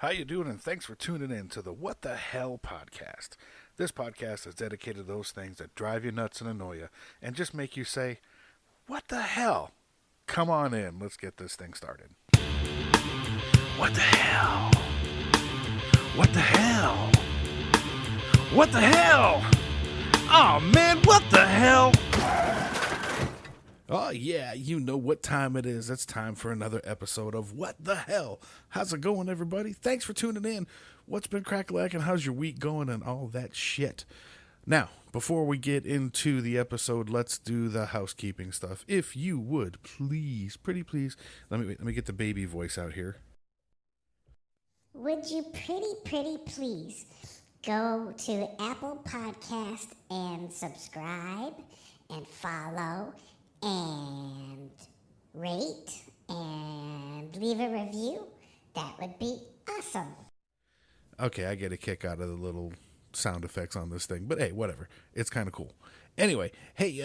How you doing? And thanks for tuning in to the What the Hell podcast. This podcast is dedicated to those things that drive you nuts and annoy you, and just make you say, "What the hell?" Come on in. Let's get this thing started. What the hell? What the hell? What the hell? Oh man, what the hell? Oh, yeah, you know what time it is. It's time for another episode of What the Hell? How's it going, everybody? Thanks for tuning in. What's been crack-a-lacking? How's your week going and all that shit? Now, before we get into the episode, let's do the housekeeping stuff. If you would, please, pretty please, let me get the baby voice out here. Would you pretty please go to Apple Podcast and subscribe and follow and rate and leave a review? That would be awesome. Okay, I get a kick out of the little sound effects on this thing, but hey, whatever. It's kind of cool. Anyway, hey,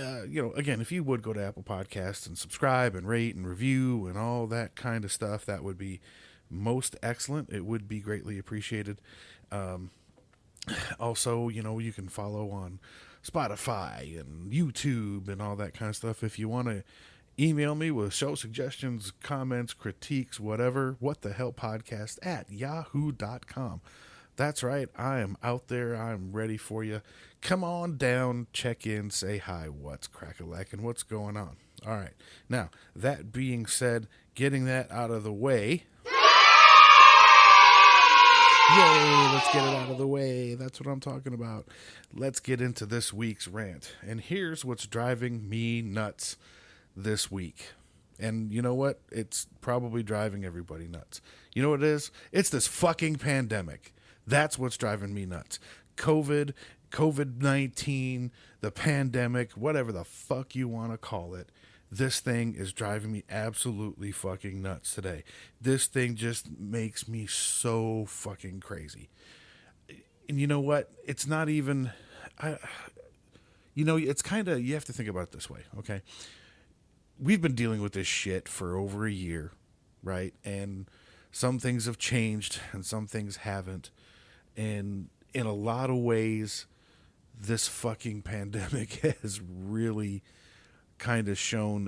again, if you would go to Apple Podcasts and subscribe and rate and review and all that kind of stuff, that would be most excellent. It would be greatly appreciated. Also, you can follow on Spotify and YouTube and all that kind of stuff. If you want to email me with show suggestions, comments, critiques, whatever, whatthehellpodcast@yahoo.com. That's right. I am out there. I'm ready for you. Come on down, check in, say hi. What's crack-a-lackin'? What's going on? All right. Now, that being said, getting that out of the way. Yay, let's get it out of the way. That's what I'm talking about. Let's get into this week's rant. And here's what's driving me nuts this week. And you know what? It's probably driving everybody nuts. You know what it is? It's this fucking pandemic. That's what's driving me nuts. COVID-19, the pandemic, whatever the fuck you want to call it. This thing is driving me absolutely fucking nuts today. This thing just makes me so fucking crazy. And you know what? It's not even... it's kind of... You have to think about it this way, okay? We've been dealing with this shit for over a year, right? And some things have changed and some things haven't. And in a lot of ways, this fucking pandemic has really kind of shown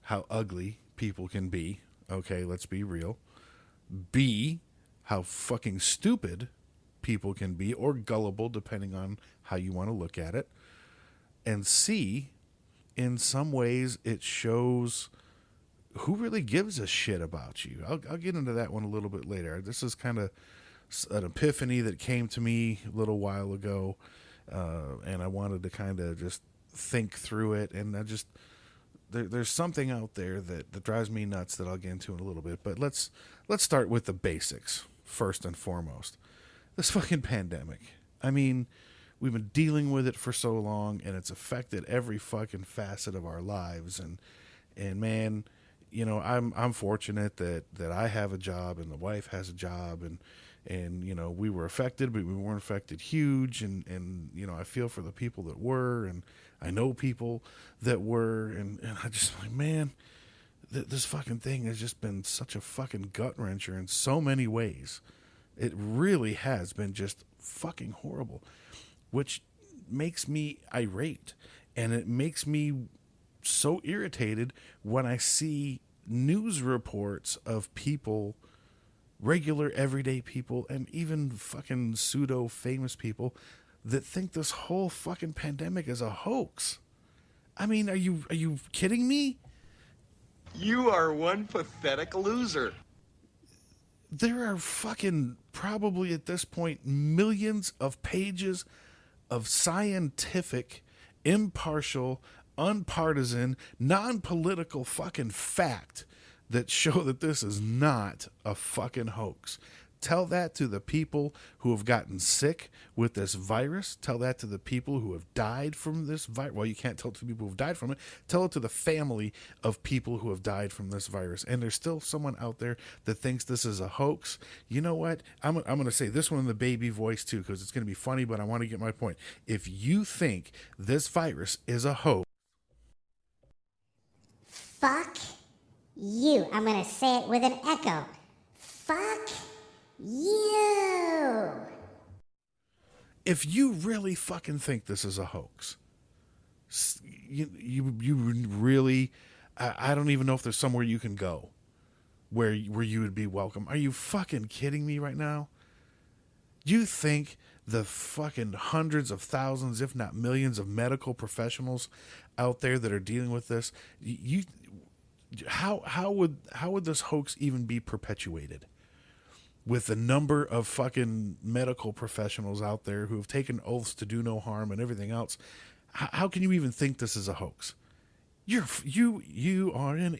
how ugly people can be. Okay, let's be real. B, how fucking stupid people can be, or gullible, depending on how you want to look at it. And C, in some ways, it shows who really gives a shit about you. I'll get into that one a little bit later. This is kind of an epiphany that came to me a little while ago, and I wanted to kind of just think through it, and there's something out there that drives me nuts that I'll get into in a little bit. But let's start with the basics first and foremost. This fucking pandemic. I mean, we've been dealing with it for so long, and it's affected every fucking facet of our lives. And man, I'm fortunate that I have a job and the wife has a job, and we were affected, but we weren't affected huge. And I feel for the people that were, and I know people that were, and I just like, man, this fucking thing has just been such a fucking gut wrencher in so many ways. It really has been just fucking horrible, which makes me irate, and it makes me so irritated when I see news reports of people, regular everyday people, and even fucking pseudo famous people that think this whole fucking pandemic is a hoax. I mean, are you kidding me? You are one pathetic loser. There are fucking probably at this point millions of pages of scientific, impartial, unpartisan, non-political fucking fact that show that this is not a fucking hoax. Tell that to the people who have gotten sick with this virus. Tell that to the people who have died from this virus. Well, you can't tell it to the people who have died from it. Tell it to the family of people who have died from this virus. And there's still someone out there that thinks this is a hoax. You know what? I'm going to say this one in the baby voice too, because it's going to be funny, but I want to get my point. If you think this virus is a hoax, Fuck you. I'm going to say it with an echo. Fuck if you really fucking think this is a hoax, you really, I don't even know if there's somewhere you can go where you would be welcome. Are you fucking kidding me right now? You think the fucking hundreds of thousands, if not millions, of medical professionals out there that are dealing with this, how would this hoax even be perpetuated? With the number of fucking medical professionals out there who have taken oaths to do no harm and everything else, how can you even think this is a hoax? You are an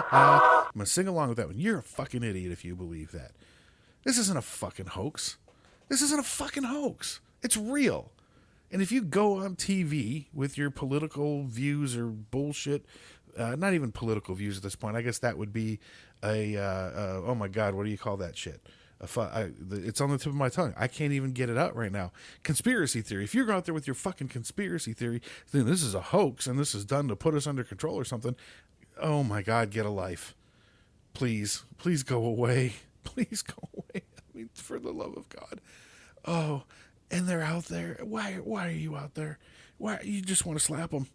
I'm gonna sing along with that one. You're a fucking idiot if you believe that. This isn't a fucking hoax. This isn't a fucking hoax. It's real. And if you go on TV with your political views or bullshit, not even political views at this point, I guess that would be oh my God, what do you call that shit? It's on the tip of my tongue. I can't even get it out right now. Conspiracy theory. If you're out there with your fucking conspiracy theory, then this is a hoax and this is done to put us under control or something. Oh my God, get a life. Please go away. Please go away. I mean, for the love of God. Oh, and they're out there. Why are you out there? Why you just want to slap them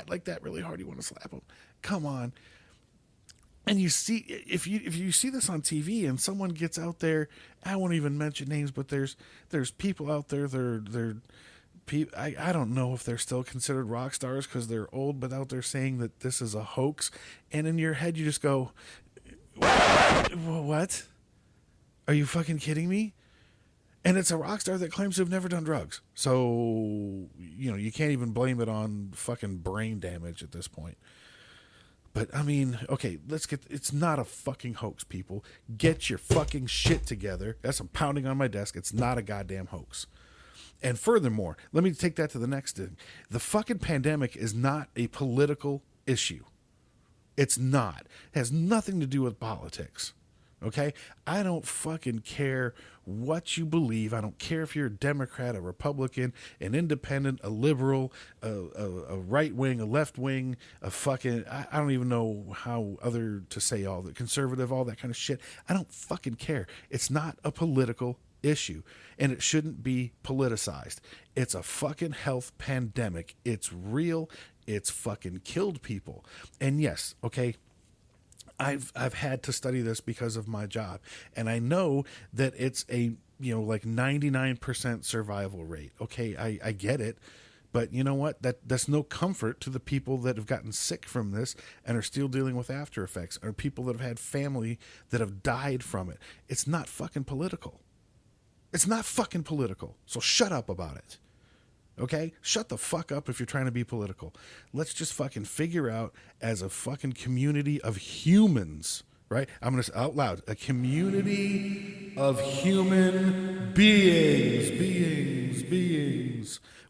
like that really hard? You want to slap them? Come on. And you see, if you see this on TV and someone gets out there, I won't even mention names, but there's people out there. I don't know if they're still considered rock stars because they're old, but out there saying that this is a hoax, and in your head you just go, "What? Are you fucking kidding me?" And it's a rock star that claims to have never done drugs, so you can't even blame it on fucking brain damage at this point. But, I mean, okay, it's not a fucking hoax, people. Get your fucking shit together. That's I'm pounding on my desk. It's not a goddamn hoax. And furthermore, let me take that to the next thing. The fucking pandemic is not a political issue. It's not. It has nothing to do with politics. Okay? I don't fucking care what you believe. I don't care if you're a Democrat, a Republican, an independent, a liberal, a right wing, a left wing, a fucking, I don't even know how other to say all that, conservative, all that kind of shit. I don't fucking care. It's not a political issue, and it shouldn't be politicized. It's a fucking health pandemic. It's real. It's fucking killed people. And yes, okay, I've had to study this because of my job, and I know that it's a like 99% survival rate. Okay, I get it, but you know what? That's no comfort to the people that have gotten sick from this and are still dealing with after effects, or people that have had family that have died from it. It's not fucking political. It's not fucking political. So shut up about it. Okay? Shut the fuck up if you're trying to be political. Let's just fucking figure out as a fucking community of humans, right? I'm going to say out loud, a community of human beings.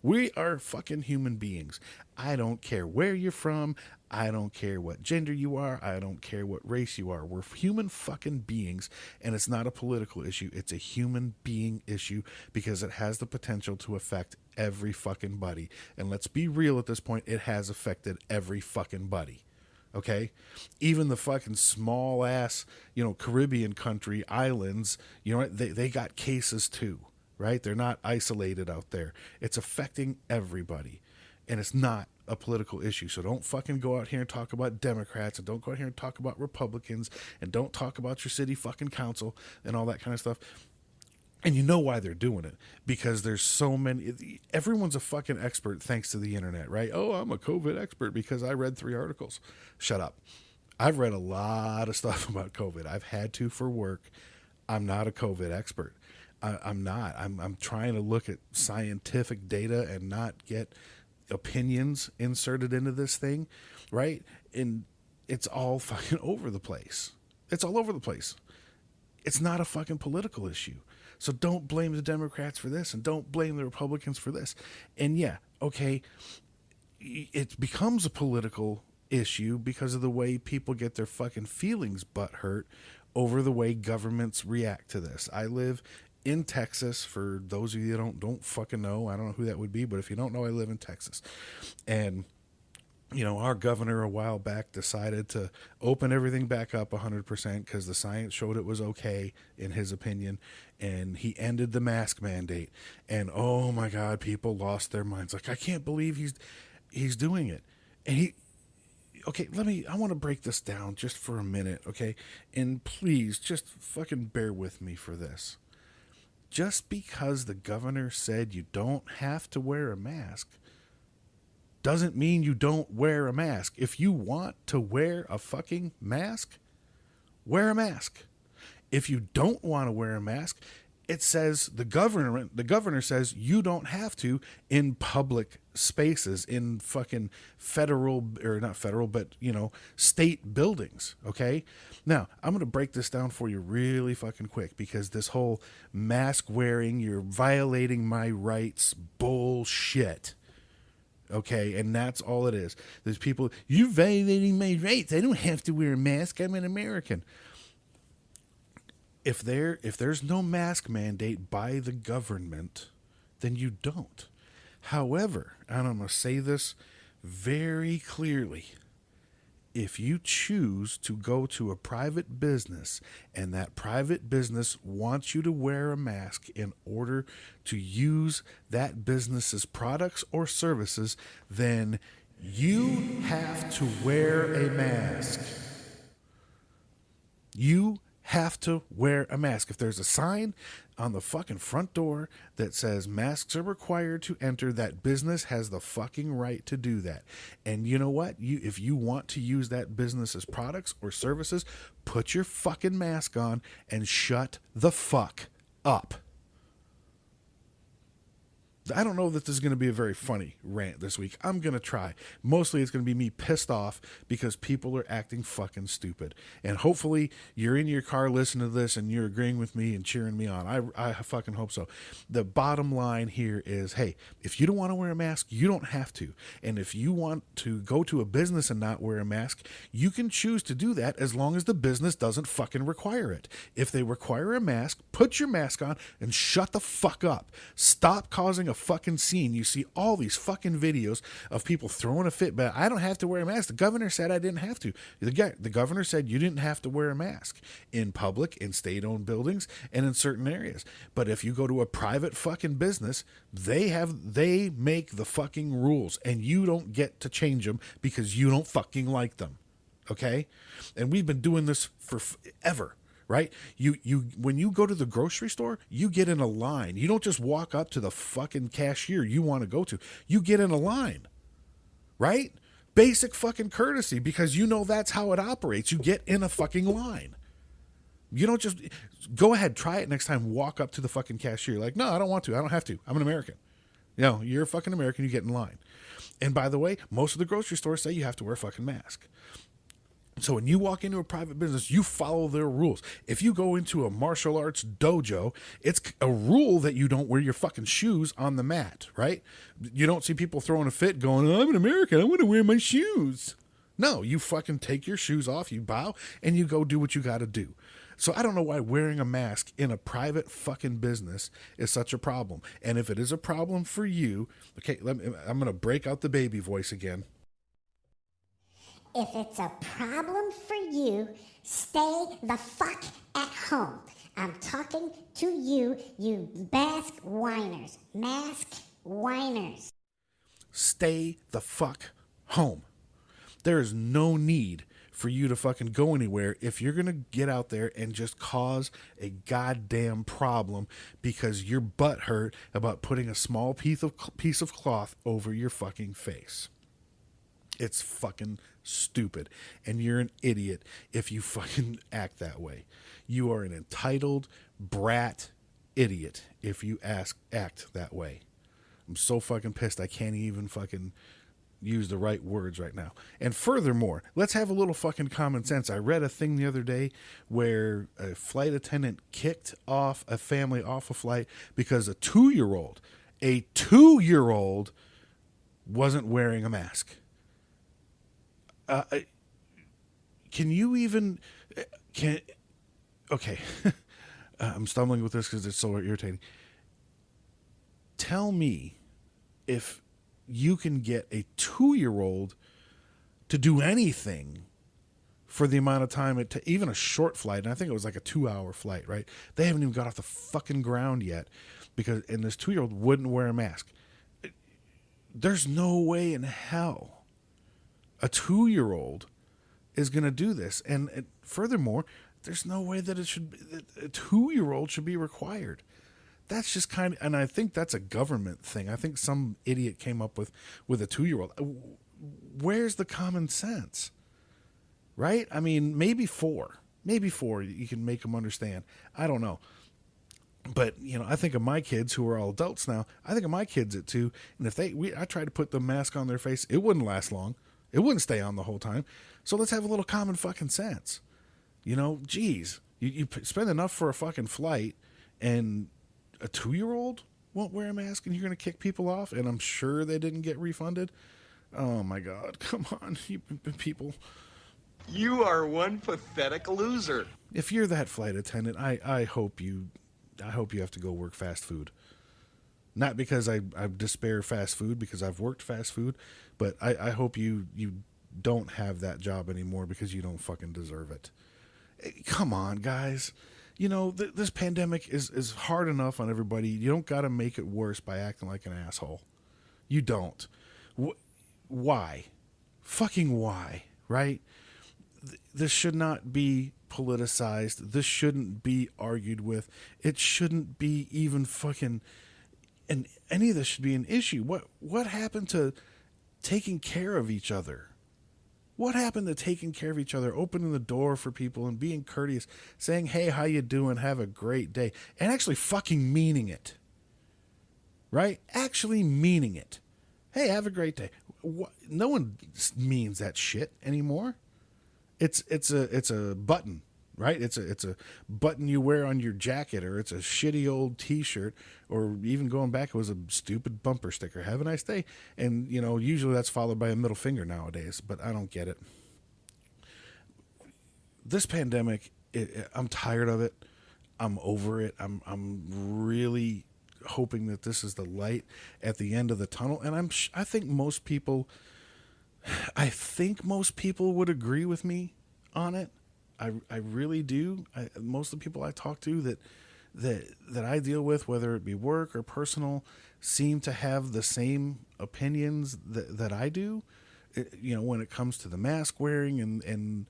We are fucking human beings. I don't care where you're from. I don't care what gender you are. I don't care what race you are. We're human fucking beings, and it's not a political issue. It's a human being issue because it has the potential to affect every fucking buddy. And let's be real at this point, it has affected every fucking buddy. Okay? Even the fucking small ass, Caribbean country islands, they got cases too, right? They're not isolated out there. It's affecting everybody. And it's not a political issue. So don't fucking go out here and talk about Democrats, and don't go out here and talk about Republicans, and don't talk about your city fucking council and all that kind of stuff. And you know why they're doing it. Because there's so many, everyone's a fucking expert thanks to the internet, right? Oh, I'm a COVID expert because I read 3 articles. Shut up. I've read a lot of stuff about COVID. I've had to for work. I'm not a COVID expert. I'm not. I'm trying to look at scientific data and not get opinions inserted into this thing, right? And it's all fucking over the place. It's all over the place. It's not a fucking political issue. So don't blame the Democrats for this, and don't blame the Republicans for this. And yeah, okay, it becomes a political issue because of the way people get their fucking feelings butt hurt over the way governments react to this. I live in Texas. For those of you that don't fucking know, I don't know who that would be, but if you don't know, I live in Texas. And our governor a while back decided to open everything back up 100% because the science showed it was okay, in his opinion, and he ended the mask mandate. And oh my God, people lost their minds. Like, I can't believe he's doing it. And okay, I want to break this down just for a minute, okay? And please, just fucking bear with me for this. Just because the governor said you don't have to wear a mask doesn't mean you don't wear a mask. If you want to wear a fucking mask, wear a mask. If you don't want to wear a mask, it says the governor says you don't have to in public spaces, in fucking federal, or not federal, but state buildings. Okay. Now I'm going to break this down for you really fucking quick, because this whole mask wearing, you're violating my rights bullshit. Okay, and that's all it is. There's people, you're violating my rights. I don't have to wear a mask. I'm an American. If there's no mask mandate by the government, then you don't. However, and I'm going to say this very clearly, if you choose to go to a private business and that private business wants you to wear a mask in order to use that business's products or services, then you have to wear a mask. You have to wear a mask. If there's a sign on the fucking front door that says masks are required to enter, that business has the fucking right to do that. And you know what? If you want to use that business's products or services, put your fucking mask on and shut the fuck up. I don't know that this is going to be a very funny rant this week. I'm going to try. Mostly it's going to be me pissed off because people are acting fucking stupid. And hopefully you're in your car listening to this and you're agreeing with me and cheering me on. I fucking hope so. The bottom line here is, hey, if you don't want to wear a mask, you don't have to. And if you want to go to a business and not wear a mask, you can choose to do that as long as the business doesn't fucking require it. If they require a mask, put your mask on and shut the fuck up. Stop causing a fucking scene. You see all these fucking videos of people throwing a fit, but I don't have to wear a mask. The governor said I didn't have to. The governor said you didn't have to wear a mask in public, in state-owned buildings, and in certain areas. But if you go to a private fucking business, they make the fucking rules, and you don't get to change them because you don't fucking like them. Okay? And we've been doing this for ever. Right? When you go to the grocery store, you get in a line. You don't just walk up to the fucking cashier you want to go to. You get in a line. Right? Basic fucking courtesy, because that's how it operates. You get in a fucking line. You don't just go ahead, try it next time. Walk up to the fucking cashier like, no, I don't want to. I don't have to. I'm an American. You're a fucking American. You get in line. And by the way, most of the grocery stores say you have to wear a fucking mask. So when you walk into a private business, you follow their rules. If you go into a martial arts dojo, it's a rule that you don't wear your fucking shoes on the mat, right? You don't see people throwing a fit going, I'm an American, I want to wear my shoes. No, you fucking take your shoes off, you bow, and you go do what you got to do. So I don't know why wearing a mask in a private fucking business is such a problem. And if it is a problem for you, okay, I'm going to break out the baby voice again. If it's a problem for you, stay the fuck at home. I'm talking to you, you mask whiners. Mask whiners. Stay the fuck home. There is no need for you to fucking go anywhere if you're going to get out there and just cause a goddamn problem because you're butthurt about putting a small piece of cloth over your fucking face. It's fucking stupid. And you're an idiot if you fucking act that way. You are an entitled brat idiot if you act that way. I'm so fucking pissed I can't even fucking use the right words right now. And furthermore, let's have a little fucking common sense. I read a thing the other day where a flight attendant kicked off a family off a flight because a 2-year-old wasn't wearing a mask. Can you even, okay, I'm stumbling with this because it's so irritating. Tell me if you can get a 2-year-old to do anything for the amount of time even a short flight, and I think it was like a 2-hour flight, right? They haven't even got off the fucking ground yet and this 2-year-old wouldn't wear a mask. There's no way in hell a 2-year-old is going to do this. And furthermore, there's no way that a 2-year-old should be required. That's just and I think that's a government thing. I think some idiot came up with a 2-year-old. Where's the common sense? Right? I mean, maybe 4. Maybe 4 you can make them understand. I don't know. But, I think of my kids who are all adults now. I think of my kids at 2. And if I tried to put the mask on their face, it wouldn't last long. It wouldn't stay on the whole time. So let's have a little common fucking sense. Geez. You spend enough for a fucking flight, and a 2-year-old won't wear a mask, and you're going to kick people off, and I'm sure they didn't get refunded. Oh, my God. Come on, you people. You are one pathetic loser. If you're that flight attendant, I hope you have to go work fast food. Not because I despair fast food, because I've worked fast food, but I hope you don't have that job anymore because you don't fucking deserve it. Come on, guys. This pandemic is hard enough on everybody. You don't got to make it worse by acting like an asshole. You don't. Why? Fucking why, right? This should not be politicized. This shouldn't be argued with. It shouldn't be even fucking... And any of this should be an issue. What happened to taking care of each other? What happened to taking care of each other, opening the door for people and being courteous, saying, hey, how you doing? Have a great day. And actually fucking meaning it. Right? Actually meaning it. Hey, have a great day. No one means that shit anymore. It's a button, right? It's a button you wear on your jacket, or it's a shitty old T-shirt, or even going back, it was a stupid bumper sticker. Have a nice day. And, usually that's followed by a middle finger nowadays, but I don't get it. This pandemic, I'm tired of it. I'm over it. I'm really hoping that this is the light at the end of the tunnel. And I think most people would agree with me on it. I really do. Most of the people I talk to that I deal with, whether it be work or personal, seem to have the same opinions that I do. When it comes to the mask wearing and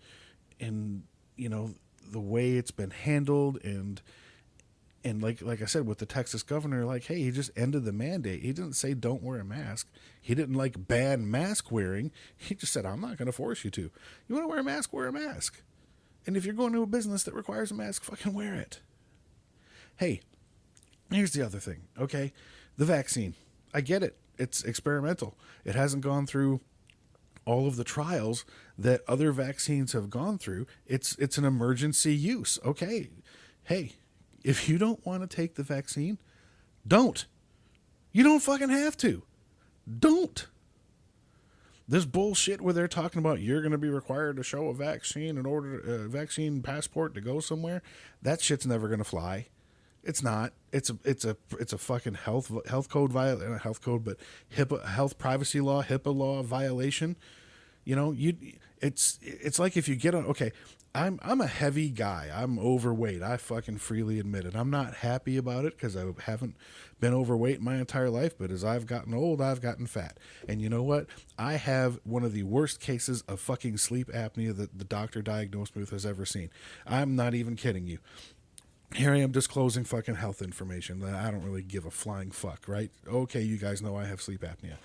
the way it's been handled, and like I said with the Texas governor, hey, he just ended the mandate. He didn't say don't wear a mask. He didn't ban mask wearing. He just said, I'm not going to force you to. You want to wear a mask? Wear a mask. And if you're going to a business that requires a mask, fucking wear it. Hey, here's the other thing, okay? The vaccine. I get it. It's experimental. It hasn't gone through all of the trials that other vaccines have gone through. It's an emergency use, okay? Hey, if you don't want to take the vaccine, don't. You don't fucking have to. Don't. This bullshit where they're talking about you're going to be required to show a vaccine in order a vaccine passport to go somewhere. That shit's never going to fly. It's not. It's a fucking health code but HIPAA health privacy law, HIPAA law violation. It's like if you get on, okay, I'm a heavy guy. I'm overweight. I fucking freely admit it. I'm not happy about it because I haven't been overweight my entire life, but as I've gotten old, I've gotten fat. And you know what? I have one of the worst cases of fucking sleep apnea that the doctor diagnosed me with has ever seen. I'm not even kidding you. Here I am disclosing fucking health information. I don't really give a flying fuck, right? Okay, you guys know I have sleep apnea.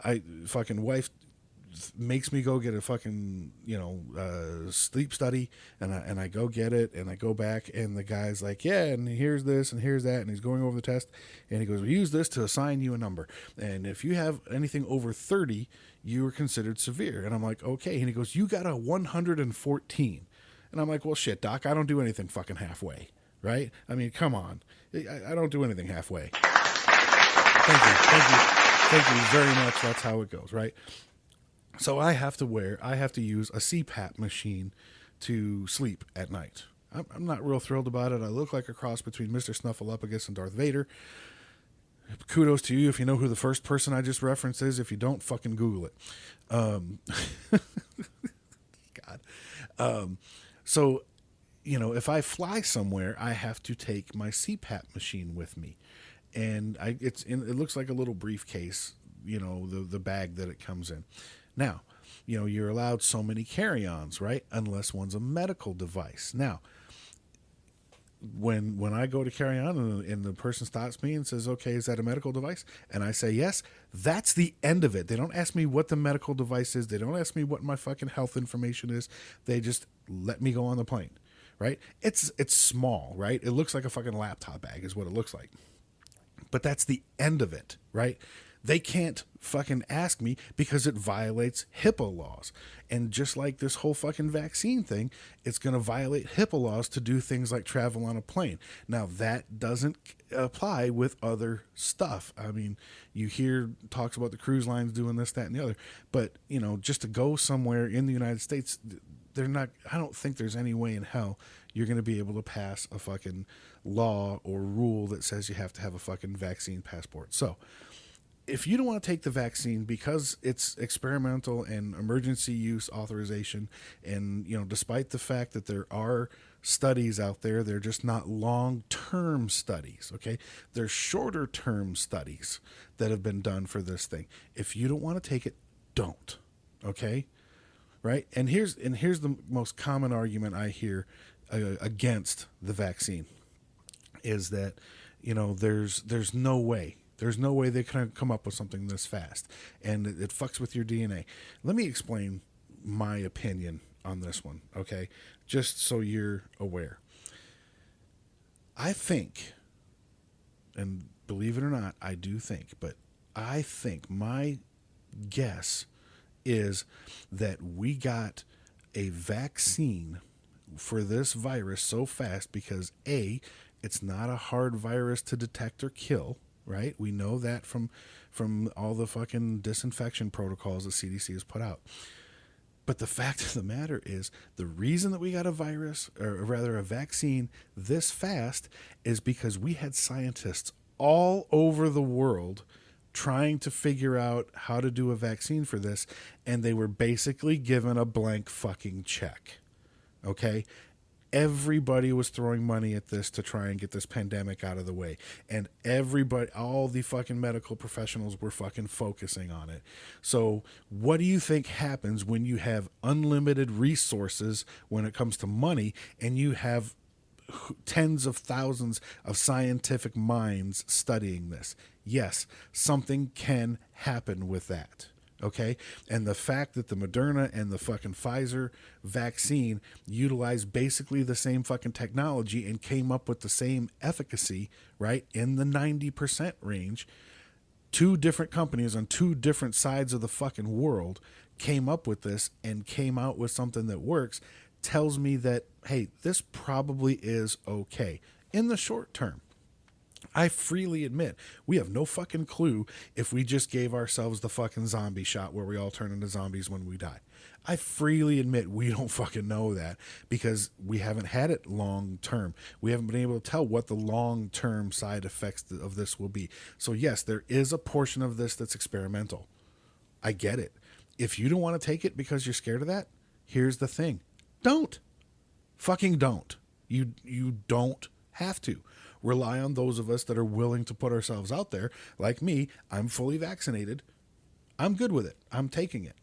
I fucking wife makes me go get a fucking sleep study, and I go get it, and I go back, and the guy's like, yeah, and here's this and here's that, and he's going over the test, and he goes, we use this to assign you a number, and if you have anything over 30, you are considered severe. And I'm like, okay. And he goes, you got a 114. And I'm like, well, shit, doc, I don't do anything fucking halfway, right? I mean, come on. I don't do anything halfway. Thank you very much. That's how it goes, right? So I have to use a CPAP machine to sleep at night. I'm not real thrilled about it. I look like a cross between Mr. Snuffleupagus and Darth Vader. kudos to you if you know who the first person I just referenced is. If you don't, fucking Google it. God. So, if I fly somewhere, I have to take my CPAP machine with me. And it looks like a little briefcase, the bag that it comes in. Now, you're allowed so many carry-ons, right? Unless one's a medical device. Now, when I go to carry on and the person stops me and says, okay, is that a medical device? And I say yes, that's the end of it. They don't ask me what the medical device is. They don't ask me what my fucking health information is. They just let me go on the plane, right? It's small, right? It looks like a fucking laptop bag is what it looks like. But that's the end of it, right? They can't fucking ask me because it violates HIPAA laws. And just like this whole fucking vaccine thing, it's going to violate HIPAA laws to do things like travel on a plane. Now, that doesn't apply with other stuff. I mean, you hear talks about the cruise lines doing this, that, and the other. But, just to go somewhere in the United States, I don't think there's any way in hell you're going to be able to pass a fucking law or rule that says you have to have a fucking vaccine passport. So, if you don't want to take the vaccine because it's experimental and emergency use authorization, and despite the fact that there are studies out there, they're just not long-term studies, okay? They're shorter-term studies that have been done for this thing. If you don't want to take it, don't, okay? Right? And here's the most common argument I hear against the vaccine is that there's no way. There's no way they can come up with something this fast, and it fucks with your DNA. Let me explain my opinion on this one, okay? Just so you're aware. I think, and believe it or not, I do think, but I think my guess is that we got a vaccine for this virus so fast because A, it's not a hard virus to detect or kill, right? We know that from all the fucking disinfection protocols the CDC has put out. But the fact of the matter is the reason that we got a virus, or rather a vaccine this fast, is because we had scientists all over the world trying to figure out how to do a vaccine for this, and they were basically given a blank fucking check. Okay? Everybody was throwing money at this to try and get this pandemic out of the way. And all the fucking medical professionals were fucking focusing on it. So what do you think happens when you have unlimited resources when it comes to money, and you have tens of thousands of scientific minds studying this? Yes, something can happen with that. Okay. And the fact that the Moderna and the fucking Pfizer vaccine utilized basically the same fucking technology and came up with the same efficacy, right, in the 90% range, two different companies on two different sides of the fucking world came up with this and came out with something that works, tells me that, hey, this probably is okay in the short term. I freely admit we have no fucking clue if we just gave ourselves the fucking zombie shot where we all turn into zombies when we die. I freely admit we don't fucking know that because we haven't had it long term. We haven't been able to tell what the long term side effects of this will be. So yes, there is a portion of this that's experimental. I get it. If you don't want to take it because you're scared of that, here's the thing. Don't. Fucking don't. You don't have to. Rely on those of us that are willing to put ourselves out there. Like me, I'm fully vaccinated. I'm good with it. I'm taking it.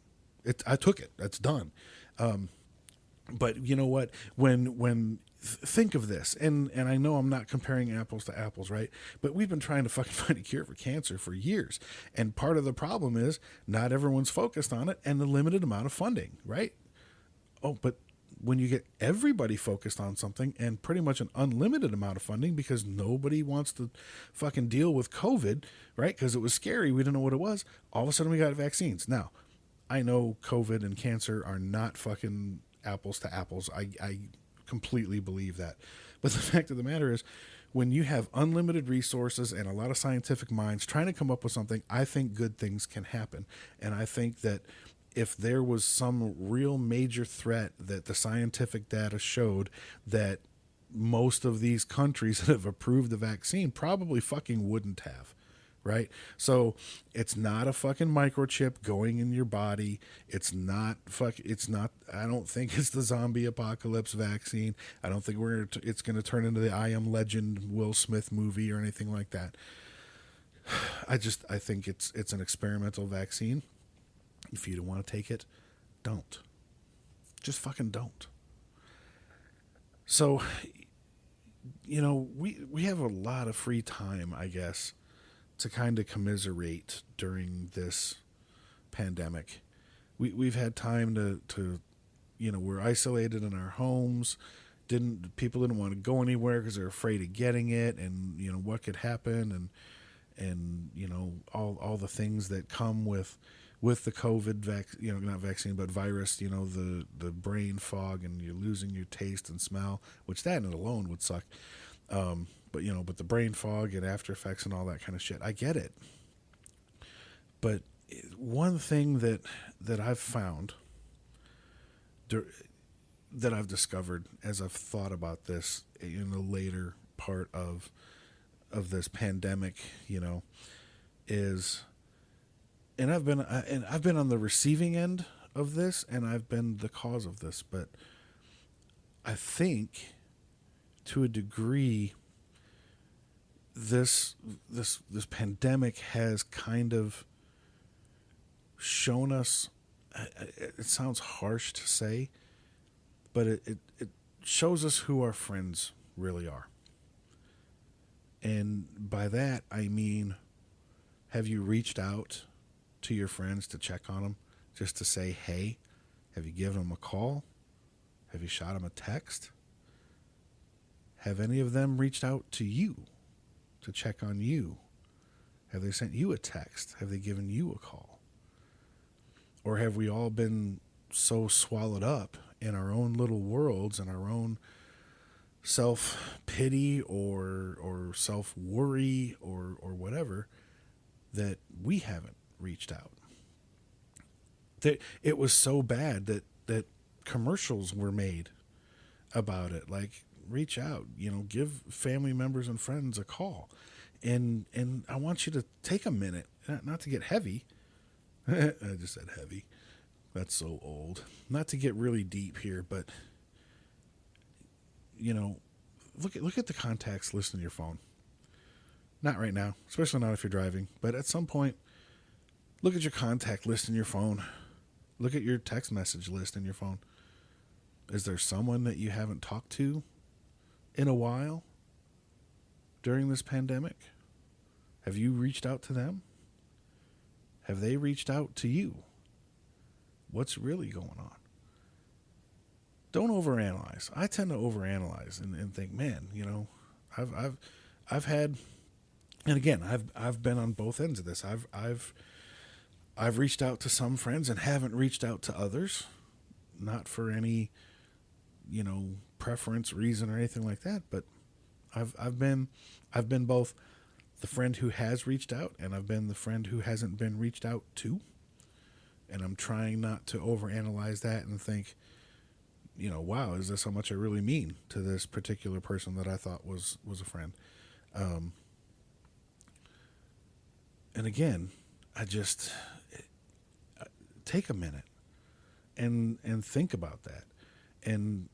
I took it. That's done. But you know what? When think of this, and I know I'm not comparing apples to apples, right? But we've been trying to fucking find a cure for cancer for years. And part of the problem is not everyone's focused on it and the limited amount of funding, right? Oh, but when you get everybody focused on something and pretty much an unlimited amount of funding because nobody wants to fucking deal with COVID, right? Because it was scary. We didn't know what it was. All of a sudden we got vaccines. Now, I know COVID and cancer are not fucking apples to apples. I completely believe that. But the fact of the matter is, when you have unlimited resources and a lot of scientific minds trying to come up with something, I think good things can happen. And I think that if there was some real major threat that the scientific data showed that most of these countries that have approved the vaccine probably fucking wouldn't have. right? So it's not a fucking microchip going in your body. It's not I don't think it's the zombie apocalypse vaccine. I don't think it's going to turn into the I Am Legend Will Smith movie or anything like that. I think it's an experimental vaccine. If you don't want to take it, don't. Just fucking don't. So, we have a lot of free time, I guess, to kind of commiserate during this pandemic. We've had time to we're isolated in our homes. People didn't want to go anywhere because they're afraid of getting it, and what could happen, and all the things that come with the COVID not vaccine, but virus, the brain fog, and you're losing your taste and smell, which that alone would suck. But the brain fog and after effects and all that kind of shit, I get it. But one thing that I've found, that I've discovered as I've thought about this in the later part of this pandemic, is, and I've been on the receiving end of this, and I've been the cause of this, but I think to a degree this pandemic has kind of shown us, it sounds harsh to say, but it shows us who our friends really are. And by that, I mean, have you reached out to your friends to check on them, just to say, hey? Have you given them a call? Have you shot them a text? Have any of them reached out to you to check on you? Have they sent you a text? Have they given you a call? Or have we all been so swallowed up in our own little worlds and our own self-pity or self-worry or whatever, that we haven't reached out? It was so bad that commercials were made about it, like, reach out, give family members and friends a call. And I want you to take a minute, not to get heavy. I just said heavy. That's so old. Not to get really deep here, but look at the contacts list on your phone. Not right now, especially not if you're driving, but at some point, look at your contact list in your phone. Look at your text message list in your phone. Is there someone that you haven't talked to in a while during this pandemic? Have you reached out to them? Have they reached out to you? What's really going on? Don't overanalyze. I tend to overanalyze and think, man, I've had, and again, I've been on both ends of this. I've reached out to some friends and haven't reached out to others, not for any, preference, reason, or anything like that. But I've been both the friend who has reached out, and I've been the friend who hasn't been reached out to. And I'm trying not to overanalyze that and think, wow, is this how much I really mean to this particular person that I thought was a friend? And again, I just take a minute and think about that. And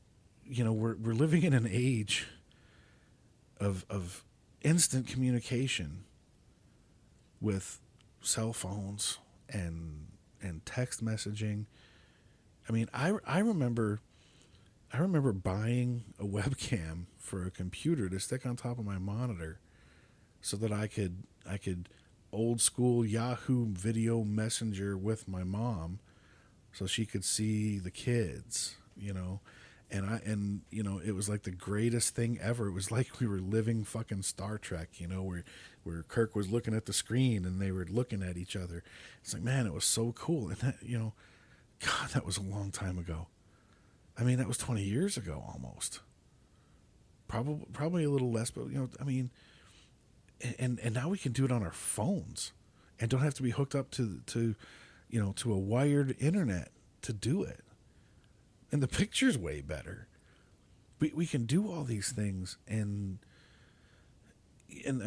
we're living in an age of instant communication with cell phones and text messaging. I mean, I remember buying a webcam for a computer to stick on top of my monitor so that I could old school Yahoo video messenger with my mom so she could see the kids, and it was like the greatest thing ever. It was like we were living fucking Star Trek, where Kirk was looking at the screen and they were looking at each other. It's like, man, it was so cool. And that, God, that was a long time ago. I mean, that was 20 years ago almost. Probably a little less, but and now we can do it on our phones and don't have to be hooked up to a wired internet to do it. And the picture's way better. We can do all these things, and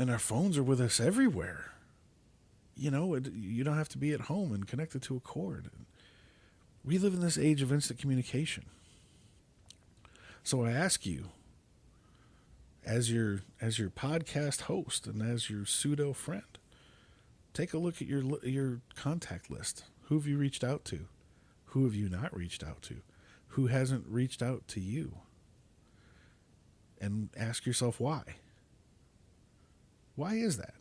our phones are with us everywhere. you don't have to be at home and connected to a cord. We live in this age of instant communication. So I ask you, as your podcast host and as your pseudo friend, take a look at your contact list. Who have you reached out to? Who have you not reached out to? Who hasn't reached out to you? And ask yourself why. Why is that?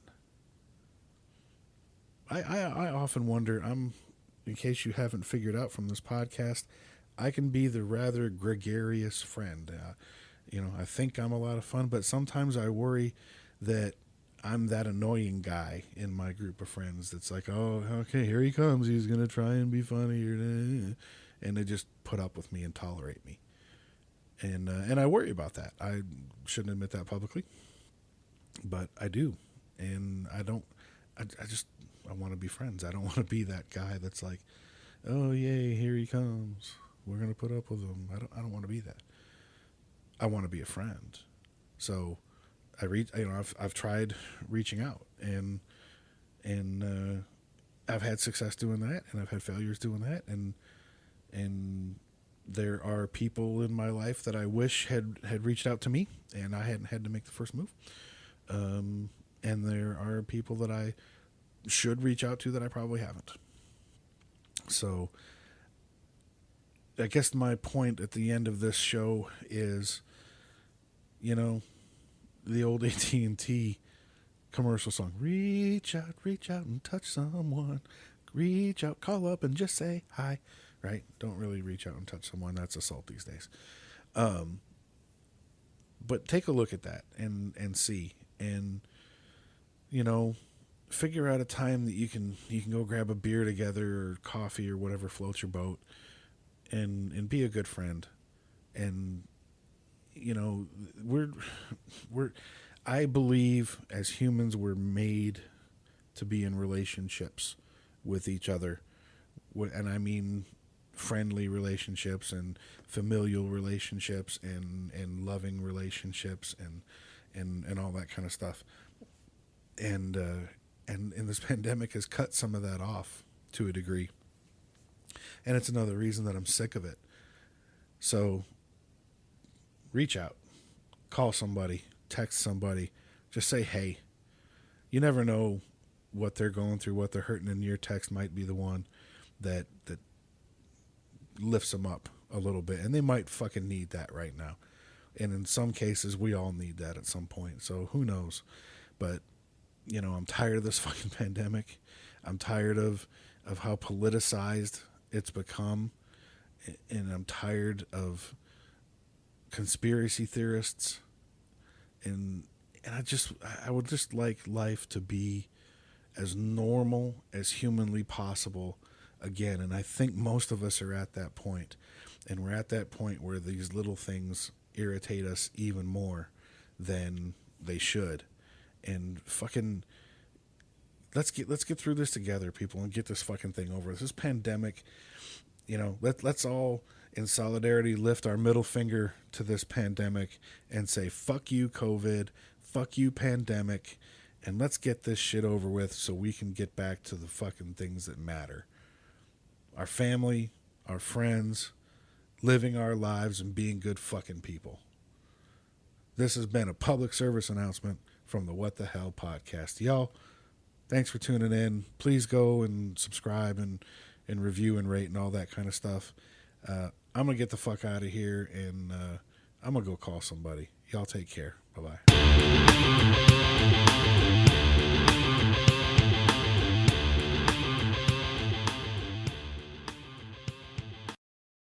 I often wonder, in case you haven't figured out from this podcast, I can be the rather gregarious friend. I think I'm a lot of fun, but sometimes I worry that I'm that annoying guy in my group of friends that's like, oh, okay, here he comes. He's going to try and be funny. And they just put up with me and tolerate me. And I worry about that. I shouldn't admit that publicly, but I do. And I want to be friends. I don't want to be that guy that's like, oh, yay, here he comes. We're going to put up with him. I don't want to be that. I want to be a friend. So I've tried reaching out and I've had success doing that, and I've had failures doing that, and there are people in my life that I wish had reached out to me, and I hadn't had to make the first move. And there are people that I should reach out to that I probably haven't. So I guess my point at the end of this show is, the old AT&T commercial song, reach out and touch someone, reach out, call up and just say hi, right? Don't really reach out and touch someone. That's assault these days. But take a look at that and see, and, figure out a time that you can go grab a beer together or coffee or whatever floats your boat, and be a good friend. And, I believe as humans, we're made to be in relationships with each other. And I mean friendly relationships and familial relationships and loving relationships and all that kind of stuff. And this pandemic has cut some of that off to a degree. And it's another reason that I'm sick of it. So reach out, call somebody, text somebody, just say, hey. You never know what they're going through, what they're hurting, and your text might be the one that lifts them up a little bit. And they might fucking need that right now. And in some cases, we all need that at some point. So who knows? But, I'm tired of this fucking pandemic. I'm tired of how politicized it's become. And I'm tired of conspiracy theorists. And I would just like life to be as normal as humanly possible again. And I think most of us are at that point. And we're at that point where these little things irritate us even more than they should. And fucking let's get through this together, people, and get this fucking thing over. This pandemic, let's all in solidarity lift our middle finger to this pandemic and say, fuck you, COVID, fuck you, pandemic, and let's get this shit over with so we can get back to the fucking things that matter. Our family, our friends, living our lives and being good fucking people. This has been a public service announcement from the What the Hell podcast. Y'all, thanks for tuning in. Please go and subscribe and review and rate and all that kind of stuff. I'm going to get the fuck out of here, and I'm going to go call somebody. Y'all take care. Bye-bye.